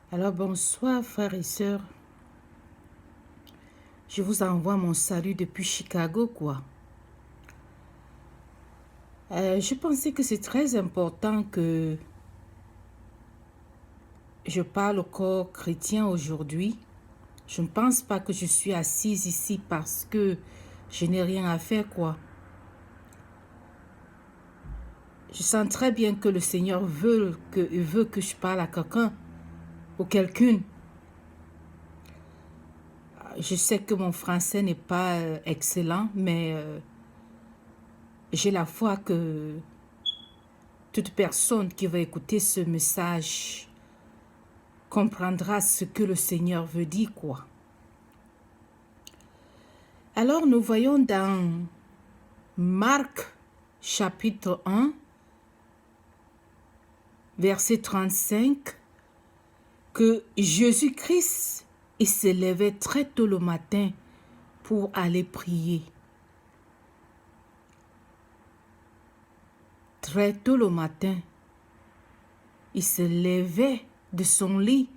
Alors bonsoir frères et sœurs, je vous envoie mon salut depuis Chicago quoi. Je pensais que c'est très important que je parle au corps chrétien aujourd'hui. Je ne pense pas que je suis assise ici parce que je n'ai rien à faire quoi. Je sens très bien que le Seigneur veut que je parle à quelqu'un ou quelqu'une. Je sais que mon français n'est pas excellent, mais j'ai la foi que toute personne qui va écouter ce message comprendra ce que le Seigneur veut dire, quoi. Alors, nous voyons dans Marc, chapitre 1, verset 35, que Jésus-Christ, il se levait très tôt le matin pour aller prier. Très tôt le matin, il se levait de son lit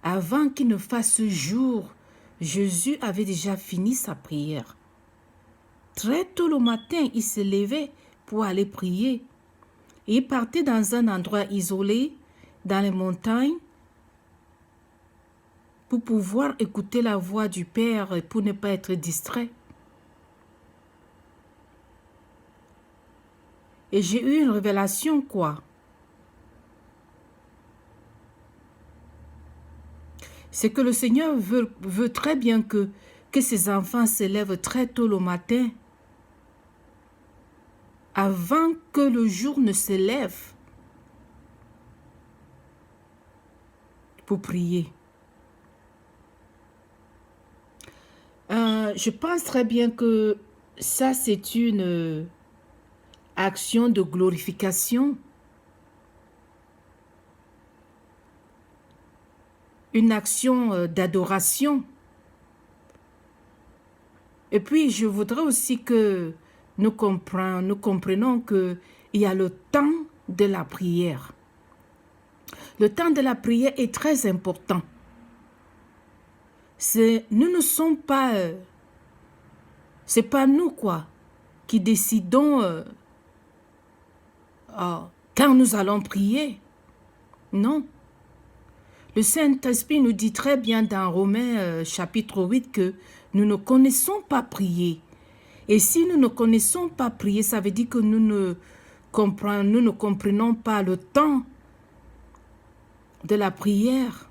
avant qu'il ne fasse jour. Jésus avait déjà fini sa prière. Très tôt le matin, il se levait pour aller prier. Et il partait dans un endroit isolé, dans les montagnes, pour pouvoir écouter la voix du Père et pour ne pas être distrait. Et j'ai eu une révélation, quoi. C'est que le Seigneur veut très bien que ses enfants se lèvent très tôt le matin, avant que le jour ne se lève, pour prier. Je pense très bien que ça, c'est une action de glorification, une action d'adoration. Et puis, je voudrais aussi que nous comprenions qu'il y a le temps de la prière. Le temps de la prière est très important. Nous ne sommes pas... c'est pas nous, quoi, qui décidons quand nous allons prier. Non. Le Saint-Esprit nous dit très bien dans Romains chapitre 8 que nous ne connaissons pas prier. Et si nous ne connaissons pas prier, ça veut dire que nous ne comprenons pas le temps de la prière.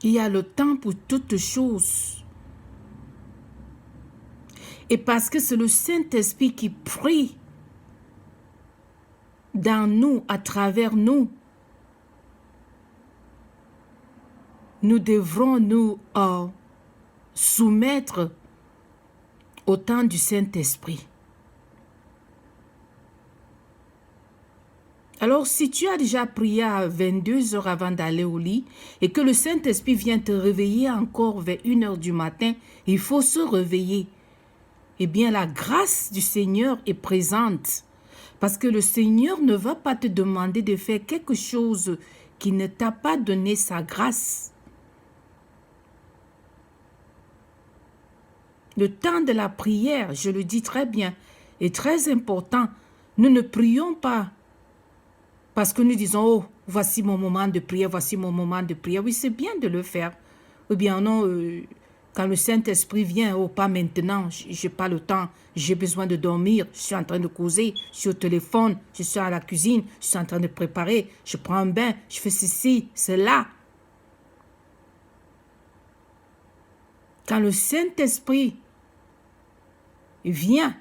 Il y a le temps pour toutes choses. Et parce que c'est le Saint-Esprit qui prie dans nous, à travers nous, nous devrons nous soumettre au temps du Saint-Esprit. Alors, si tu as déjà prié à 22 heures avant d'aller au lit et que le Saint-Esprit vient te réveiller encore vers 1 heure du matin, il faut se réveiller. Eh bien, la grâce du Seigneur est présente. Parce que le Seigneur ne va pas te demander de faire quelque chose qui ne t'a pas donné sa grâce. Le temps de la prière, je le dis très bien, est très important. Nous ne prions pas parce que nous disons, oh, voici mon moment de prière, voici mon moment de prière. Oui, c'est bien de le faire. Ou bien non, quand le Saint-Esprit vient, oh, pas maintenant, je n'ai pas le temps, j'ai besoin de dormir, je suis en train de causer, je suis au téléphone, je suis à la cuisine, je suis en train de préparer, je prends un bain, je fais ceci, cela. Quand le Saint-Esprit vient,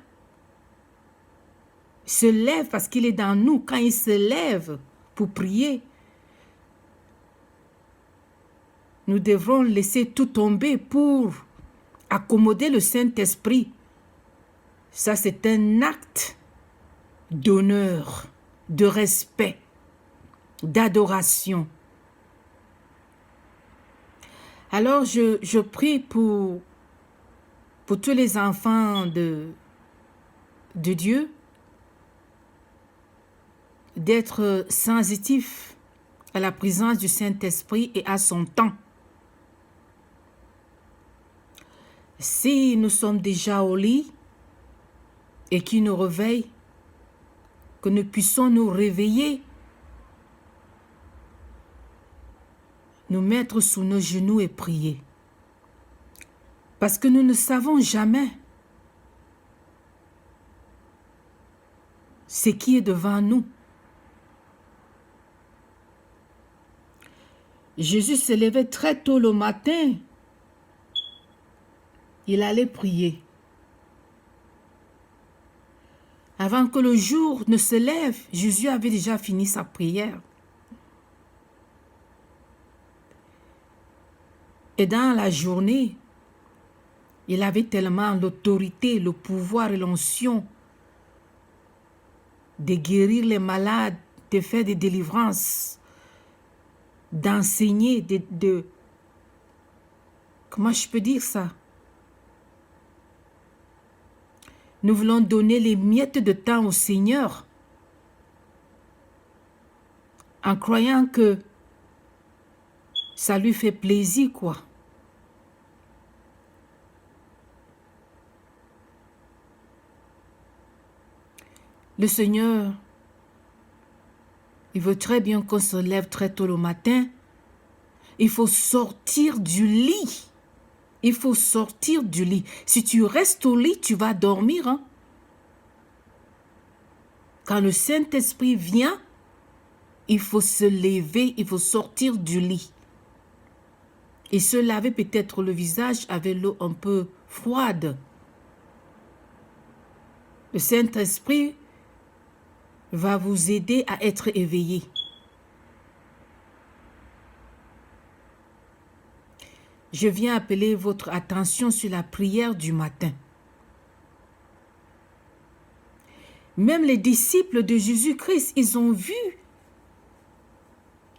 se lève parce qu'il est dans nous, quand il se lève pour prier, nous devrons laisser tout tomber pour accommoder le Saint-Esprit. Ça, c'est un acte d'honneur, de respect, d'adoration. Alors, je prie pour tous les enfants de Dieu, d'être sensitifs à la présence du Saint-Esprit et à son temps. Si nous sommes déjà au lit et qu'il nous réveille, que nous puissions nous réveiller, nous mettre sous nos genoux et prier. Parce que nous ne savons jamais ce qui est devant nous. Jésus se levait très tôt le matin. Il allait prier. Avant que le jour ne se lève, Jésus avait déjà fini sa prière. Et dans la journée, il avait tellement l'autorité, le pouvoir et l'onction de guérir les malades, de faire des délivrances, d'enseigner, comment je peux dire ça? Nous voulons donner les miettes de temps au Seigneur en croyant que ça lui fait plaisir, quoi. Le Seigneur, il veut très bien qu'on se lève très tôt le matin. Il faut sortir du lit. Il faut sortir du lit. Si tu restes au lit, tu vas dormir. Hein? Quand le Saint-Esprit vient, il faut se lever, il faut sortir du lit. Et se laver peut-être le visage avec l'eau un peu froide. Le Saint-Esprit va vous aider à être éveillé. Je viens appeler votre attention sur la prière du matin. Même les disciples de Jésus-Christ, ils ont vu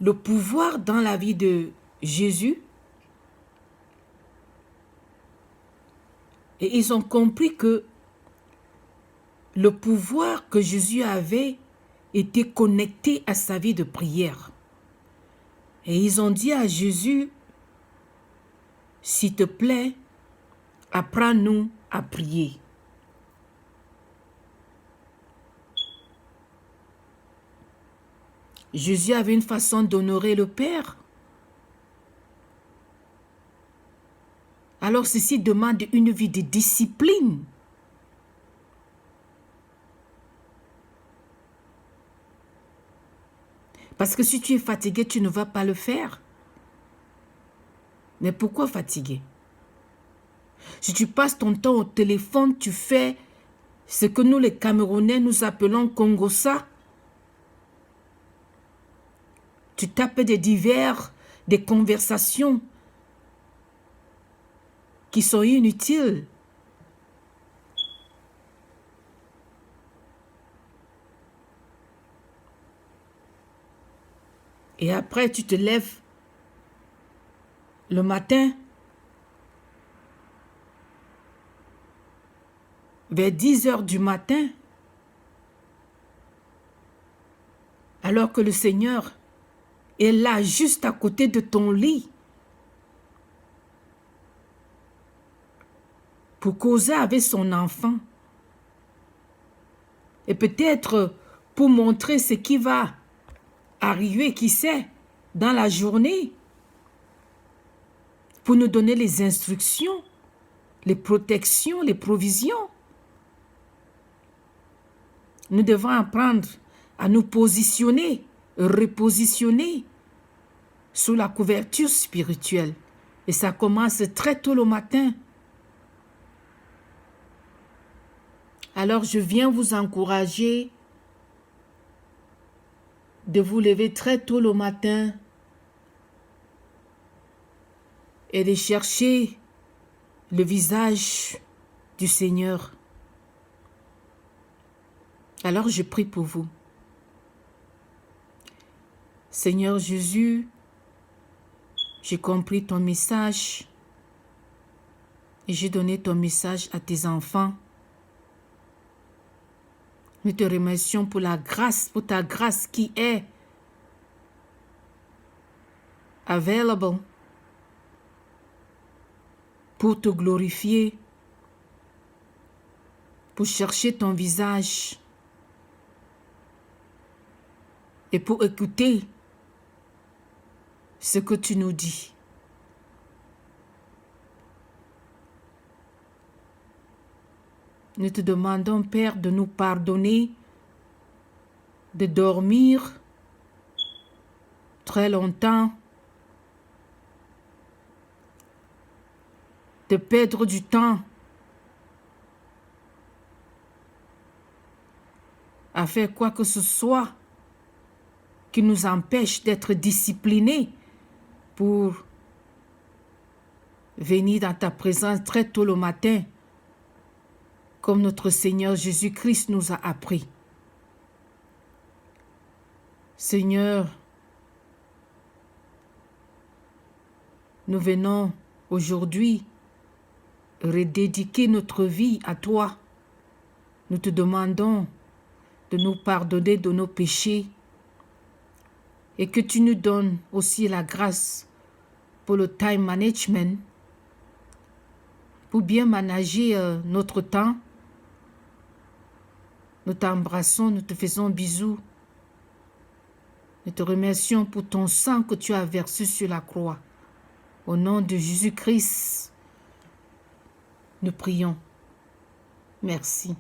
le pouvoir dans la vie de Jésus. Et ils ont compris que le pouvoir que Jésus avait était connecté à sa vie de prière. Et ils ont dit à Jésus, s'il te plaît, apprends-nous à prier. Jésus avait une façon d'honorer le Père. Alors ceci demande une vie de discipline. Parce que si tu es fatigué, tu ne vas pas le faire. Mais pourquoi fatigué? Si tu passes ton temps au téléphone, tu fais ce que nous les Camerounais nous appelons Congossa. Tu tapes des conversations qui sont inutiles. Et après, tu te lèves le matin vers 10 heures du matin, alors que le Seigneur est là, juste à côté de ton lit, pour causer avec son enfant. Et peut-être pour montrer ce qui va arriver, qui sait, dans la journée, pour nous donner les instructions, les protections, les provisions. Nous devons apprendre à nous positionner, repositionner sous la couverture spirituelle. Et ça commence très tôt le matin. Alors je viens vous encourager de vous lever très tôt le matin et de chercher le visage du Seigneur. Alors je prie pour vous. Seigneur Jésus, j'ai compris ton message et j'ai donné ton message à tes enfants. Nous te remercions pour la grâce, pour ta grâce qui est available pour te glorifier, pour chercher ton visage et pour écouter ce que tu nous dis. Nous te demandons, Père, de nous pardonner, de dormir très longtemps, de perdre du temps à faire quoi que ce soit qui nous empêche d'être disciplinés pour venir dans ta présence très tôt le matin, comme notre Seigneur Jésus-Christ nous a appris. Seigneur, nous venons aujourd'hui redédiquer notre vie à toi. Nous te demandons de nous pardonner de nos péchés et que tu nous donnes aussi la grâce pour le time management, pour bien manager notre temps. Nous t'embrassons, nous te faisons bisous. Nous te remercions pour ton sang que tu as versé sur la croix. Au nom de Jésus-Christ, nous prions. Merci.